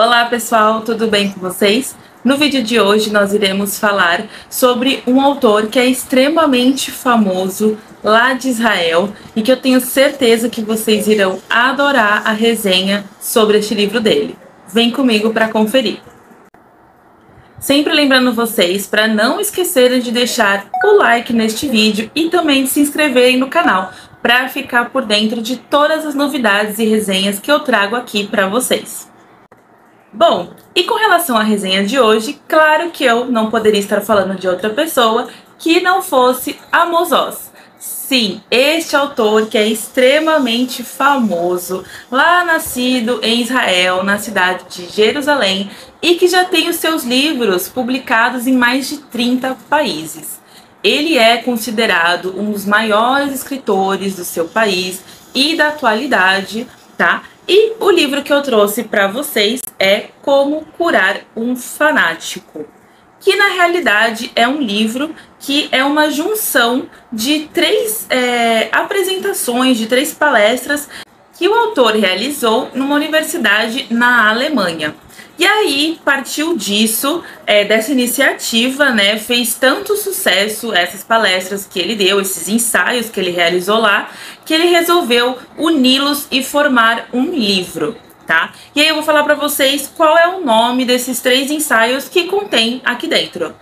Olá pessoal, tudo bem com vocês? No vídeo de hoje nós iremos falar sobre um autor que é extremamente famoso lá de Israel e que eu tenho certeza que vocês irão adorar a resenha sobre este livro dele. Vem comigo para conferir. Sempre lembrando vocês para não esquecerem de deixar o like neste vídeo e também de se inscreverem no canal para ficar por dentro de todas as novidades e resenhas que eu trago aqui para vocês. Bom, e com relação à resenha de hoje, claro que eu não poderia estar falando de outra pessoa que não fosse Amos Oz. Sim, este autor que é extremamente famoso, lá nascido em Israel, na cidade de Jerusalém, e que já tem os seus livros publicados em mais de 30 países. Ele é considerado um dos maiores escritores do seu país e da atualidade, tá? E o livro que eu trouxe para vocês é Como Curar um Fanático, que na realidade é um livro que é uma junção de três apresentações, de três palestras que o autor realizou numa universidade na Alemanha. E aí partiu disso, dessa iniciativa, né, fez tanto sucesso essas palestras que ele deu, esses ensaios que ele realizou lá, que ele resolveu uni-los e formar um livro, tá? E aí eu vou falar para vocês qual é o nome desses três ensaios que contém aqui dentro.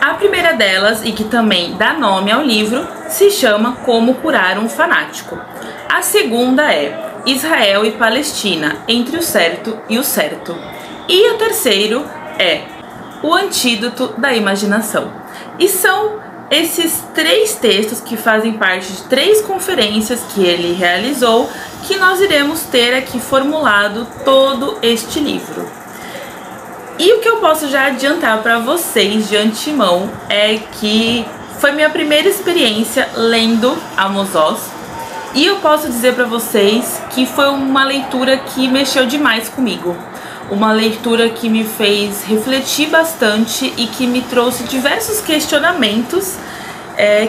A primeira delas, e que também dá nome ao livro, se chama Como Curar um Fanático. A segunda é Israel e Palestina, entre o certo e o certo. E o terceiro é O Antídoto da Imaginação. E são esses três textos que fazem parte de três conferências que ele realizou que nós iremos ter aqui formulado todo este livro. E o que eu posso já adiantar para vocês de antemão é que foi minha primeira experiência lendo Amos Oz. E eu posso dizer para vocês que foi uma leitura que mexeu demais comigo. Uma leitura que me fez refletir bastante e que me trouxe diversos questionamentos,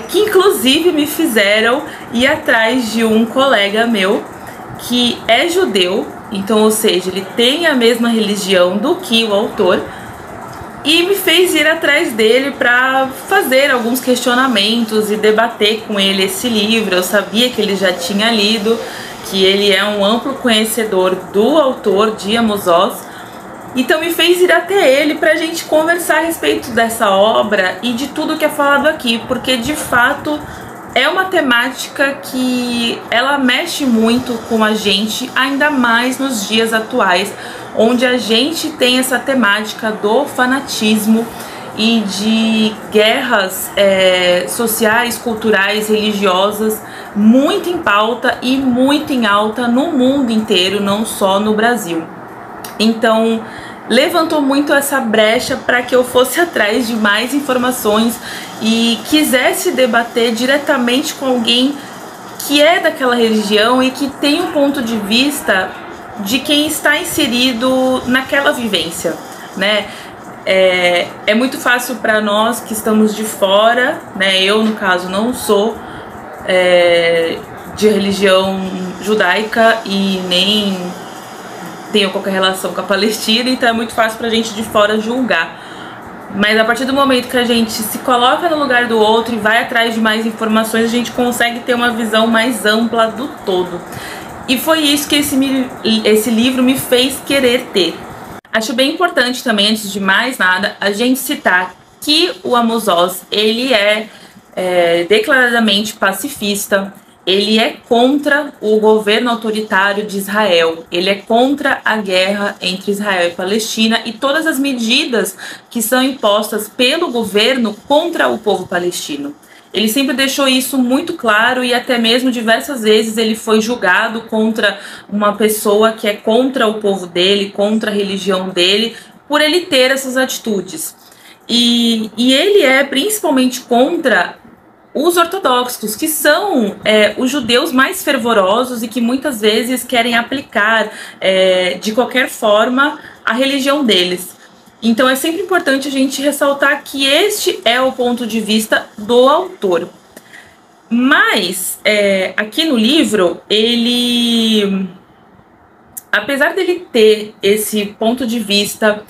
que inclusive me fizeram ir atrás de um colega meu que é judeu, então, ou seja, ele tem a mesma religião do que o autor, e me fez ir atrás dele para fazer alguns questionamentos e debater com ele esse livro. Eu sabia que ele já tinha lido, que ele é um amplo conhecedor do autor de Amos Oz, então me fez ir até ele para a gente conversar a respeito dessa obra e de tudo que é falado aqui, porque de fato é uma temática que ela mexe muito com a gente, ainda mais nos dias atuais, onde a gente tem essa temática do fanatismo e de guerras sociais, culturais, religiosas, muito em pauta e muito em alta no mundo inteiro, não só no Brasil. Então, levantou muito essa brecha para que eu fosse atrás de mais informações e quisesse debater diretamente com alguém que é daquela religião e que tem um ponto de vista de quem está inserido naquela vivência, né? É muito fácil para nós que estamos de fora, né? Eu, no caso, não sou de religião judaica e nem tenho qualquer relação com a Palestina, então é muito fácil pra gente de fora julgar. Mas a partir do momento que a gente se coloca no lugar do outro e vai atrás de mais informações, a gente consegue ter uma visão mais ampla do todo. E foi isso que esse livro me fez querer ter. Acho bem importante também, antes de mais nada, a gente citar que o Amos Oz, ele é declaradamente pacifista. Ele é contra o governo autoritário de Israel, ele é contra a guerra entre Israel e Palestina e todas as medidas que são impostas pelo governo contra o povo palestino. Ele sempre deixou isso muito claro e até mesmo diversas vezes ele foi julgado contra uma pessoa que é contra o povo dele, contra a religião dele, por ele ter essas atitudes. E ele é principalmente contra os ortodoxos, que são os judeus mais fervorosos e que muitas vezes querem aplicar de qualquer forma a religião deles. Então é sempre importante a gente ressaltar que este é o ponto de vista do autor. Mas aqui no livro, ele apesar dele ter esse ponto de vista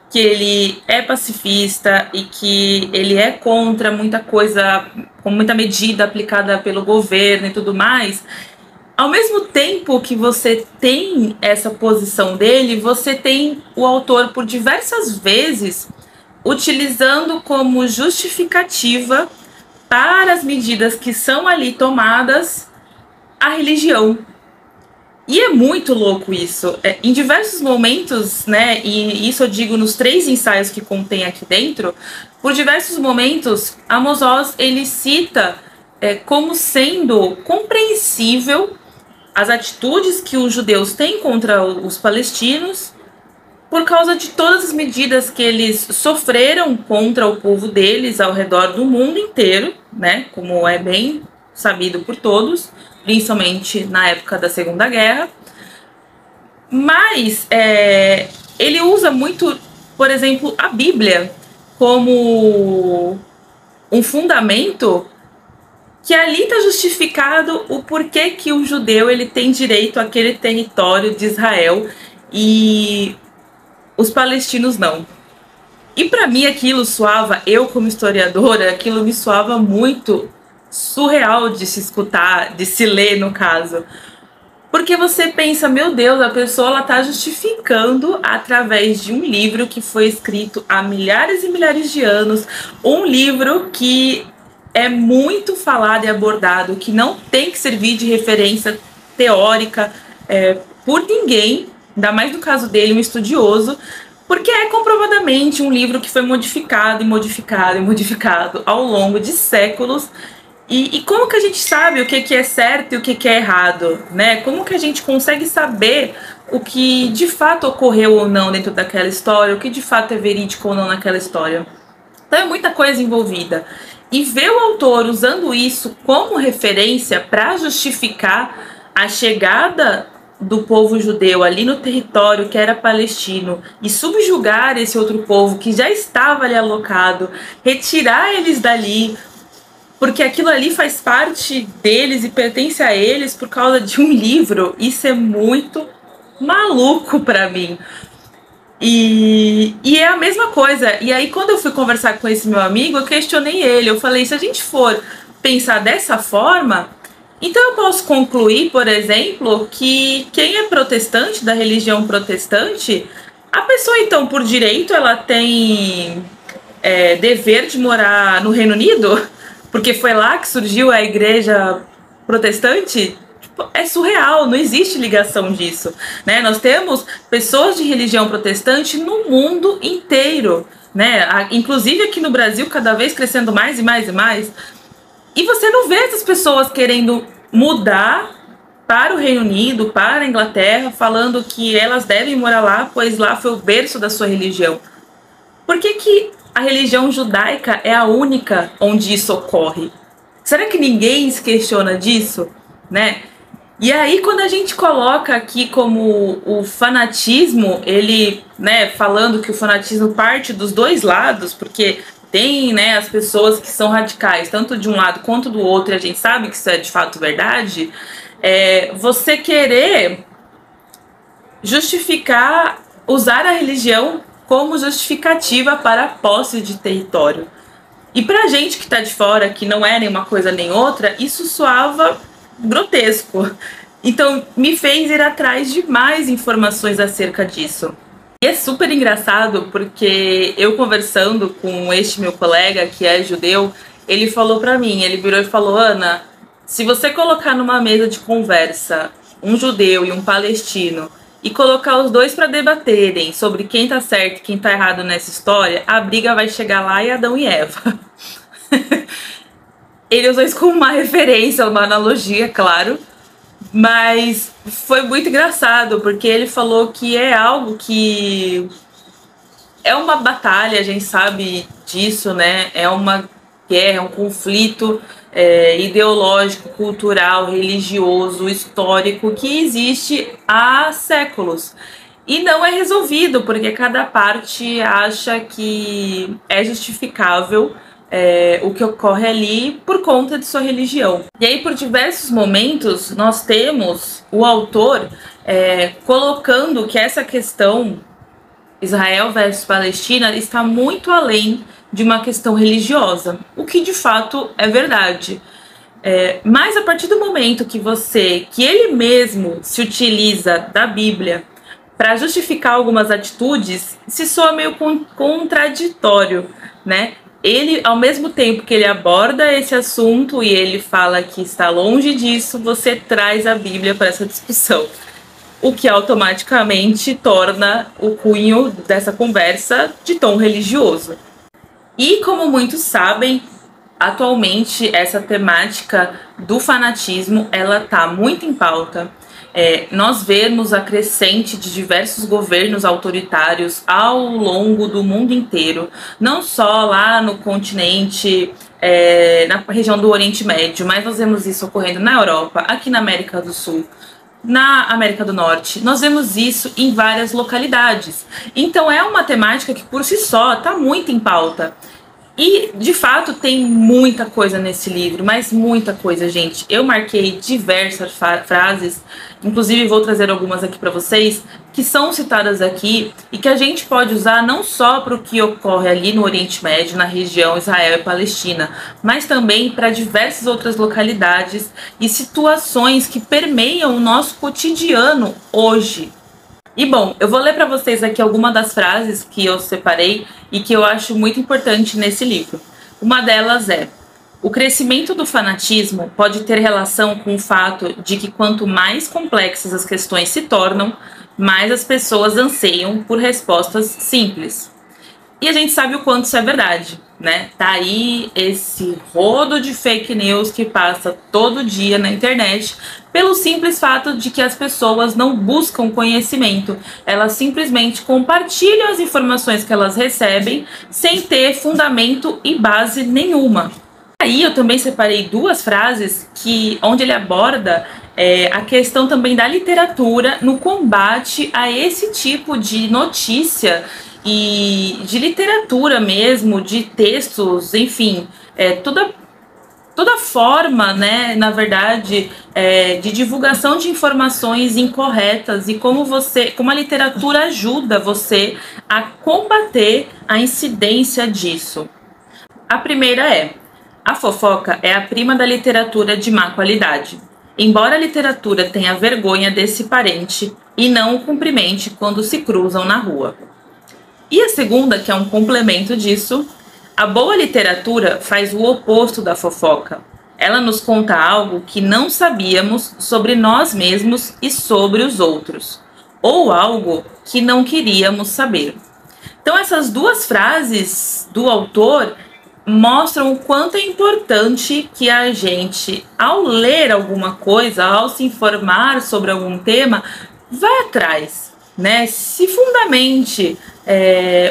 que ele é pacifista e que ele é contra muita coisa, com muita medida aplicada pelo governo e tudo mais, ao mesmo tempo que você tem essa posição dele, você tem o autor por diversas vezes utilizando como justificativa para as medidas que são ali tomadas a religião. E é muito louco isso. Em diversos momentos, né, e isso eu digo nos 3 ensaios que contém aqui dentro, por diversos momentos, Amos Oz, ele cita como sendo compreensível as atitudes que os judeus têm contra os palestinos por causa de todas as medidas que eles sofreram contra o povo deles ao redor do mundo inteiro, né, como é bem sabido por todos, principalmente na época da Segunda Guerra. Mas ele usa muito, por exemplo, a Bíblia como um fundamento que ali está justificado o porquê que o judeu ele tem direito àquele território de Israel e os palestinos não. E para mim aquilo soava, eu como historiadora, aquilo me soava muito surreal de se escutar, de se ler no caso. Porque você pensa, meu Deus, a pessoa ela tá justificando através de um livro que foi escrito há milhares e milhares de anos, um livro que é muito falado e abordado, que não tem que servir de referência teórica por ninguém, ainda mais no caso dele, um estudioso, porque é comprovadamente um livro que foi modificado e modificado e modificado ao longo de séculos. E como que a gente sabe o que é certo e o que é errado, né? Como que a gente consegue saber o que de fato ocorreu ou não dentro daquela história, o que de fato é verídico ou não naquela história? Então é muita coisa envolvida. E ver o autor usando isso como referência para justificar a chegada do povo judeu ali no território que era palestino e subjugar esse outro povo que já estava ali alocado, retirar eles dali, porque aquilo ali faz parte deles e pertence a eles por causa de um livro. Isso é muito maluco pra mim. E é a mesma coisa. E aí, quando eu fui conversar com esse meu amigo, eu questionei ele. Eu falei, se a gente for pensar dessa forma, então eu posso concluir, por exemplo, que quem é protestante, da religião protestante, a pessoa, então, por direito, ela tem dever de morar no Reino Unido? Porque foi lá que surgiu a igreja protestante? Tipo, é surreal, não existe ligação disso, né? Nós temos pessoas de religião protestante no mundo inteiro, né? Inclusive aqui no Brasil, cada vez crescendo mais e mais e mais. E você não vê essas pessoas querendo mudar para o Reino Unido, para a Inglaterra, falando que elas devem morar lá, pois lá foi o berço da sua religião. Por que a religião judaica é a única onde isso ocorre? Será que ninguém se questiona disso, né? E aí, quando a gente coloca aqui como o fanatismo, ele, né, falando que o fanatismo parte dos dois lados, porque tem, né, as pessoas que são radicais, tanto de um lado quanto do outro, e a gente sabe que isso é de fato verdade, você querer justificar, usar a religião como justificativa para a posse de território. E pra gente que tá de fora, que não é nenhuma coisa nem outra, isso soava grotesco. Então me fez ir atrás de mais informações acerca disso. E é super engraçado porque eu conversando com este meu colega que é judeu, ele falou pra mim, ele virou e falou, Ana, se você colocar numa mesa de conversa um judeu e um palestino e colocar os dois para debaterem sobre quem tá certo e quem tá errado nessa história, a briga vai chegar lá em Adão e Eva. Ele usou isso como uma referência, uma analogia, claro, mas foi muito engraçado, porque ele falou que é algo que é uma batalha, a gente sabe disso, né? É uma guerra, é um conflito ideológico, cultural, religioso, histórico que existe há séculos. E não é resolvido, porque cada parte acha que é justificável o que ocorre ali por conta de sua religião. E aí, por diversos momentos, nós temos o autor colocando que essa questão Israel versus Palestina está muito além de uma questão religiosa, o que de fato é verdade. Mas a partir do momento que ele mesmo se utiliza da Bíblia para justificar algumas atitudes, se soa meio contraditório, né? Ele, ao mesmo tempo que ele aborda esse assunto e ele fala que está longe disso, você traz a Bíblia para essa discussão, o que automaticamente torna o cunho dessa conversa de tom religioso. E como muitos sabem, atualmente essa temática do fanatismo ela está muito em pauta. Nós vemos a crescente de diversos governos autoritários ao longo do mundo inteiro, não só lá no continente, na região do Oriente Médio, mas nós vemos isso ocorrendo na Europa, aqui na América do Sul, na América do Norte. Nós vemos isso em várias localidades. Então é uma temática que por si só está muito em pauta. E, de fato, tem muita coisa nesse livro, mas muita coisa, gente. Eu marquei diversas frases, inclusive vou trazer algumas aqui para vocês, que são citadas aqui e que a gente pode usar não só para o que ocorre ali no Oriente Médio, na região Israel e Palestina, mas também para diversas outras localidades e situações que permeiam o nosso cotidiano hoje. E bom, eu vou ler para vocês aqui algumas das frases que eu separei e que eu acho muito importante nesse livro. Uma delas é: o crescimento do fanatismo pode ter relação com o fato de que quanto mais complexas as questões se tornam, mais as pessoas anseiam por respostas simples. E a gente sabe o quanto isso é verdade, né? Tá aí esse rodo de fake news que passa todo dia na internet pelo simples fato de que as pessoas não buscam conhecimento. Elas simplesmente compartilham as informações que elas recebem sem ter fundamento e base nenhuma. Aí eu também separei duas frases onde ele aborda a questão também da literatura no combate a esse tipo de notícia e de literatura mesmo, de textos, enfim, toda forma, né, na verdade, de divulgação de informações incorretas e como a literatura ajuda você a combater a incidência disso. A primeira a fofoca é a prima da literatura de má qualidade. Embora a literatura tenha vergonha desse parente e não o cumprimente quando se cruzam na rua. E a segunda, que é um complemento disso: a boa literatura faz o oposto da fofoca. Ela nos conta algo que não sabíamos sobre nós mesmos e sobre os outros, ou algo que não queríamos saber. Então essas duas frases do autor mostram o quanto é importante que a gente, ao ler alguma coisa, ao se informar sobre algum tema, vá atrás, né? Se fundamente,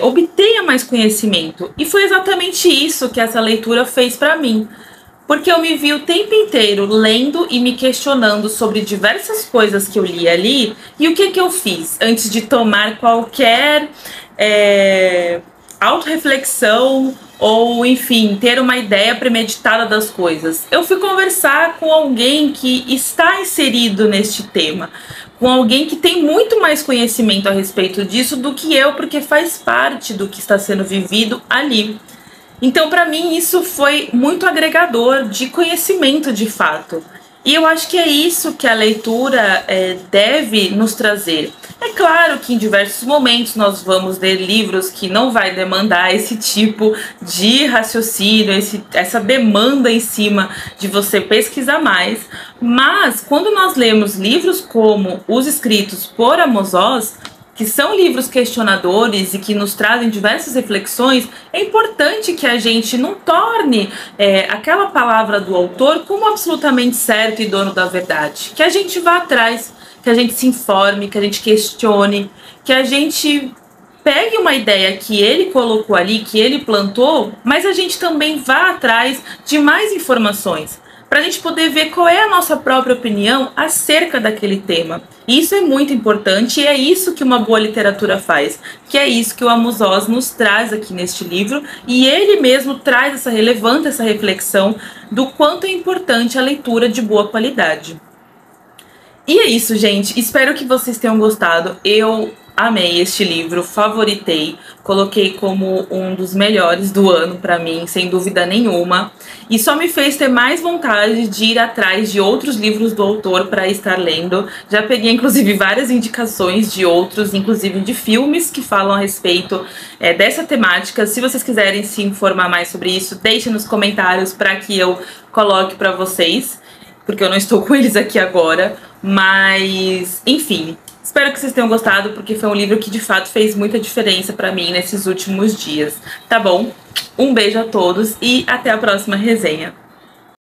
obtenha mais conhecimento. E foi exatamente isso que essa leitura fez para mim, porque eu me vi o tempo inteiro lendo e me questionando sobre diversas coisas que eu li ali. E o que eu fiz antes de tomar qualquer autorreflexão ou, enfim, ter uma ideia premeditada das coisas? Eu fui conversar com alguém que está inserido neste tema, com alguém que tem muito mais conhecimento a respeito disso do que eu, porque faz parte do que está sendo vivido ali. Então, para mim, isso foi muito agregador de conhecimento de fato. E eu acho que é isso que a leitura deve nos trazer. É claro que em diversos momentos nós vamos ler livros que não vai demandar esse tipo de raciocínio, essa demanda em cima de você pesquisar mais. Mas quando nós lemos livros como os escritos por Amos Oz, que são livros questionadores e que nos trazem diversas reflexões, é importante que a gente não torne aquela palavra do autor como absolutamente certo e dono da verdade. Que a gente vá atrás, que a gente se informe, que a gente questione, que a gente pegue uma ideia que ele colocou ali, que ele plantou, mas a gente também vá atrás de mais informações, para a gente poder ver qual é a nossa própria opinião acerca daquele tema. Isso é muito importante e é isso que uma boa literatura faz, que é isso que o Amos Oz nos traz aqui neste livro, e ele mesmo traz essa reflexão do quanto é importante a leitura de boa qualidade. E é isso, gente. Espero que vocês tenham gostado. Eu amei este livro, favoritei, coloquei como um dos melhores do ano pra mim, sem dúvida nenhuma. E só me fez ter mais vontade de ir atrás de outros livros do autor para estar lendo. Já peguei, inclusive, várias indicações de outros, inclusive de filmes que falam a respeito dessa temática. Se vocês quiserem se informar mais sobre isso, deixem nos comentários para que eu coloque para vocês, porque eu não estou com eles aqui agora. Mas, enfim, espero que vocês tenham gostado, porque foi um livro que de fato fez muita diferença pra mim nesses últimos dias, tá bom? Um beijo a todos e até a próxima resenha.